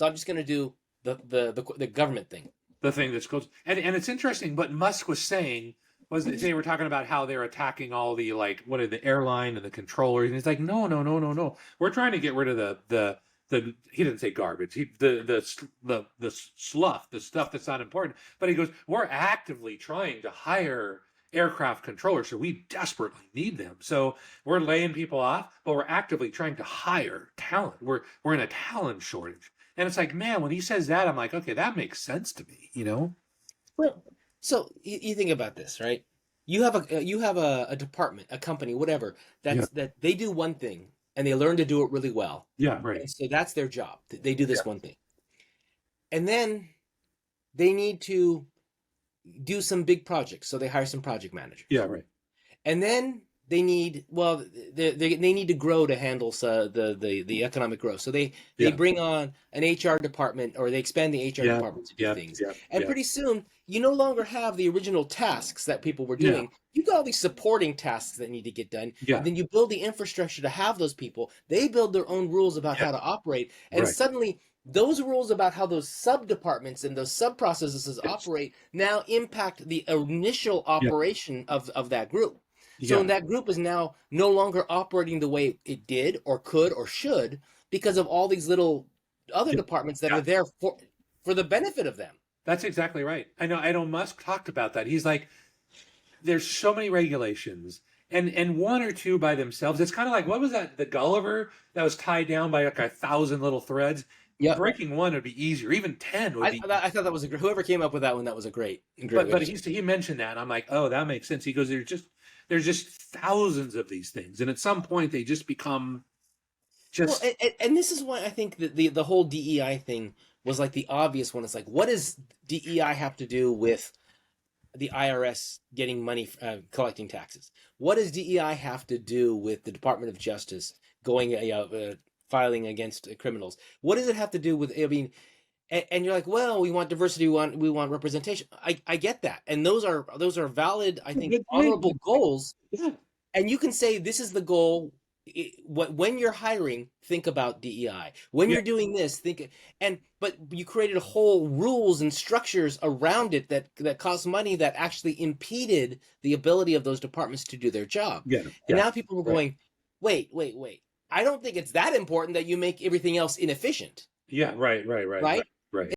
So I'm just going to do the government thing. The thing that's close. And it's interesting. What Musk was saying was that they were talking about how they're attacking all the like what are the airline and the controllers, and he's like, no, no, no, no, no. We're trying to get rid of the he didn't say garbage. The slough, the stuff that's not important. But he goes, we're actively trying to hire aircraft controllers, so we desperately need them. So we're laying people off, but we're actively trying to hire talent. We're in a talent shortage. And it's like, man, when he says that, I'm like, okay, that makes sense to me, you know? Well, so you think about this, right? You have a department, a company, whatever, Yeah. that they do one thing and they learn to do it really well. Yeah, right. And so that's their job. They do Yeah. this one thing. And then they need to do some big projects, so they hire some project managers. Yeah, right. And then they need they need to grow to handle the economic growth. So they Yeah. bring on an HR department, or they expand the HR Yeah. department to do Yeah. things. Yeah. And Yeah. pretty soon you no longer have the original tasks that people were Yeah. doing. You got all these supporting tasks that need to get done. Yeah. And then you build the infrastructure to have those people. They build their own rules about Yeah. how to operate. And Right. suddenly those rules about how those sub departments and those sub processes Yes. operate now impact the initial Yeah. operation of that group. So Yeah. that group is now no longer operating the way it did or could or should because of all these little other Yeah. departments that Yeah. are there for the benefit of them. That's exactly right. I know Musk talked about that. He's like, there's so many regulations and one or two by themselves. It's kind of like, what was that? The Gulliver that was tied down by like 1,000 little threads. Yeah, Breaking one would be easier. Even 10 would be. I thought that was whoever came up with that one. That was a great way But to he mentioned that. And I'm like, oh, that makes sense. He goes, there's just thousands of these things, and at some point they just become well, just and this is why I think that the whole DEI thing was like the obvious one. It's like, what does DEI have to do with the IRS getting money, collecting taxes? What does DEI have to do with the Department of Justice going filing against criminals? What does it have to do with? I mean, and you're like, well, we want diversity, we want representation. I get that, and those are valid, I think, honorable goals. yeah, And you can say this is the goal. When you're hiring, think about DEI. When yeah, you're doing this, but you created whole rules and structures around it that cost money that actually impeded the ability of those departments to do their job. yeah, And yeah, now people are right. going, wait. I don't think it's that important that you make everything else inefficient, Yeah, right, right, right, right? right.